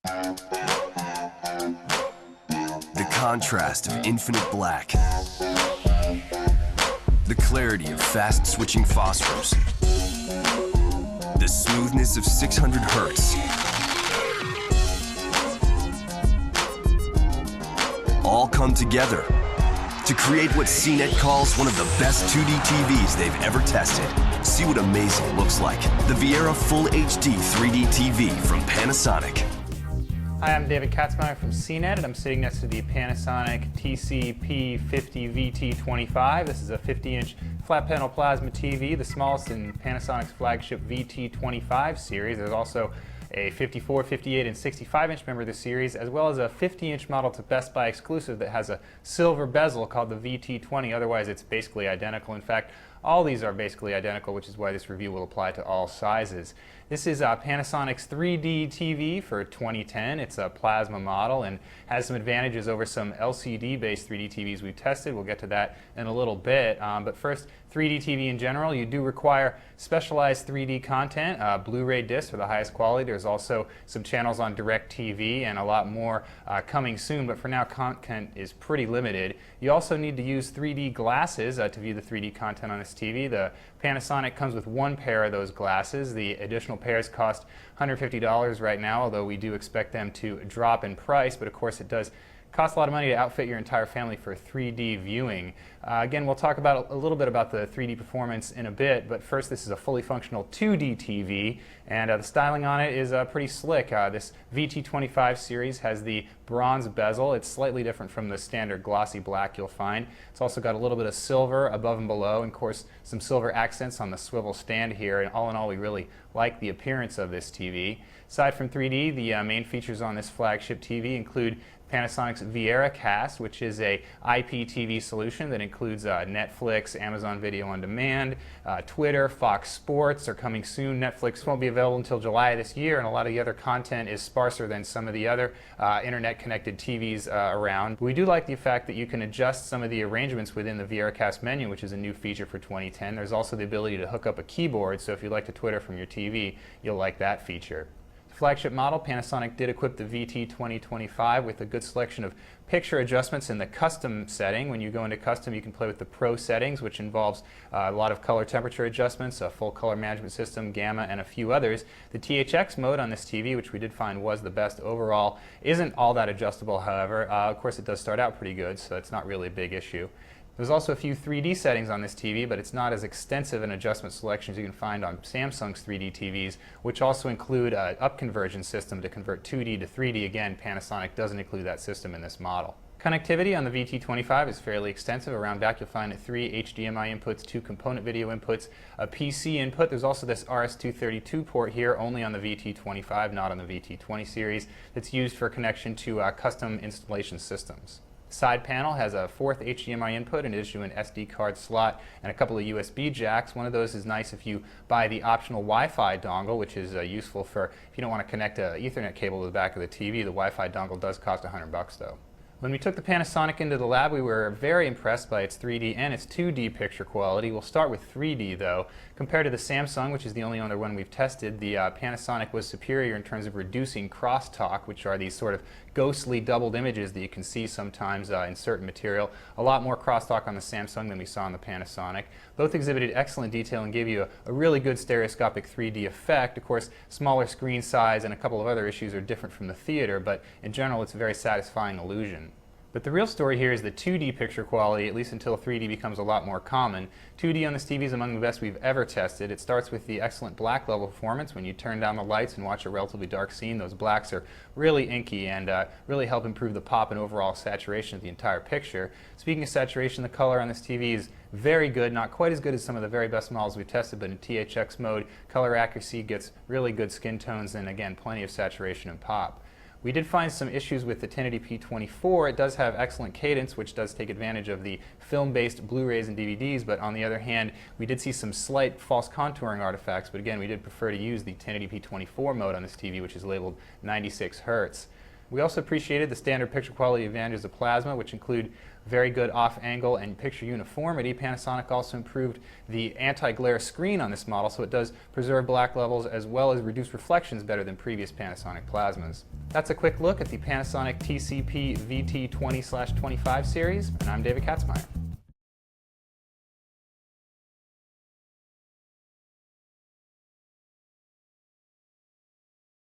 The contrast of infinite black. The clarity of fast-switching phosphors. The smoothness of 600 hertz. All come together to create what CNET calls one of the best 2D TVs they've ever tested. See what amazing looks like. The Viera Full HD 3D TV from Panasonic. Hi, I'm David Katzmeyer from CNET, and I'm sitting next to the Panasonic TC-P65VT25. This is a 50-inch flat panel plasma TV, the smallest in Panasonic's flagship VT25 series. There's also a 54, 58, and 65-inch member of the series, as well as a 50-inch model to Best Buy exclusive that has a silver bezel called the VT20. Otherwise, it's basically identical. In fact, all these are basically identical, which is why this review will apply to all sizes. This is Panasonic's 3D TV for 2010. It's a plasma model and has some advantages over some LCD-based 3D TVs we've tested. We'll get to that in a little bit. But first, 3D TV in general, you do require specialized 3D content. Blu-ray discs for the highest quality. There's also some channels on DirecTV and a lot more coming soon, but for now content is pretty limited. You also need to use 3D glasses to view the 3D content on this TV. The Panasonic comes with one pair of those glasses. The additional pairs cost $150 right now, although we do expect them to drop in price, but of course it does cost a lot of money to outfit your entire family for 3D viewing. Again, we'll talk about a little bit about the 3D performance in a bit, but first, this is a fully functional 2D TV, and the styling on it is pretty slick. This VT25 series has the bronze bezel. It's slightly different from the standard glossy black you'll find. It's also got a little bit of silver above and below, and of course some silver accents on the swivel stand here, and all in all we really like the appearance of this TV. Aside from 3D, the main features on this flagship TV include Panasonic's Viera Cast, which is a IPTV solution that includes Netflix, Amazon Video on Demand, Twitter, Fox Sports are coming soon. Netflix won't be available until July this year, and a lot of the other content is sparser than some of the other internet-connected TVs around. But we do like the fact that you can adjust some of the arrangements within the Viera Cast menu, which is a new feature for 2010. There's also the ability to hook up a keyboard, so if you like to Twitter from your TV, you'll like that feature. Flagship model, Panasonic did equip the VT2025 with a good selection of picture adjustments in the custom setting. When you go into custom, you can play with the Pro settings, which involves a lot of color temperature adjustments, a full color management system, gamma, and a few others. The THX mode on this TV, which we did find was the best overall, isn't all that adjustable, however. Of course, it does start out pretty good, so it's not really a big issue. There's also a few 3D settings on this TV, but it's not as extensive an adjustment selection as you can find on Samsung's 3D TVs, which also include an up conversion system to convert 2D to 3D. Again, Panasonic doesn't include that system in this model. Connectivity on the VT25 is fairly extensive. Around back you'll find 3 HDMI inputs, 2 component video inputs, a PC input. There's also this RS-232 port here, only on the VT25, not on the VT20 series, that's used for connection to custom installation systems. Side panel has a 4th HDMI input in addition to an SD card slot and a couple of USB jacks. One of those is nice if you buy the optional Wi-Fi dongle, which is useful for if you don't want to connect an Ethernet cable to the back of the TV. The Wi-Fi dongle does cost $100 though. When we took the Panasonic into the lab, we were very impressed by its 3D and its 2D picture quality. We'll start with 3D though. Compared to the Samsung, which is the only other one we've tested, the Panasonic was superior in terms of reducing crosstalk, which are these sort of ghostly doubled images that you can see sometimes in certain material. A lot more crosstalk on the Samsung than we saw on the Panasonic. Both exhibited excellent detail and gave you a really good stereoscopic 3D effect. Of course, smaller screen size and a couple of other issues are different from the theater, but in general it's a very satisfying illusion. But the real story here is the 2D picture quality, at least until 3D becomes a lot more common. 2D on this TV is among the best we've ever tested. It starts with the excellent black level performance. When you turn down the lights and watch a relatively dark scene, those blacks are really inky and really help improve the pop and overall saturation of the entire picture. Speaking of saturation, the color on this TV is very good, not quite as good as some of the very best models we've tested, but in THX mode, color accuracy gets really good skin tones and again, plenty of saturation and pop. We did find some issues with the 1080p24. It does have excellent cadence, which does take advantage of the film-based Blu-rays and DVDs, but on the other hand, we did see some slight false contouring artifacts, but again, we did prefer to use the 1080p24 mode on this TV, which is labeled 96 Hz. We also appreciated the standard picture quality advantages of plasma, which include very good off-angle and picture uniformity. Panasonic also improved the anti-glare screen on this model, so it does preserve black levels as well as reduce reflections better than previous Panasonic plasmas. That's a quick look at the Panasonic TC-P VT20/25 series, and I'm David Katzmeyer.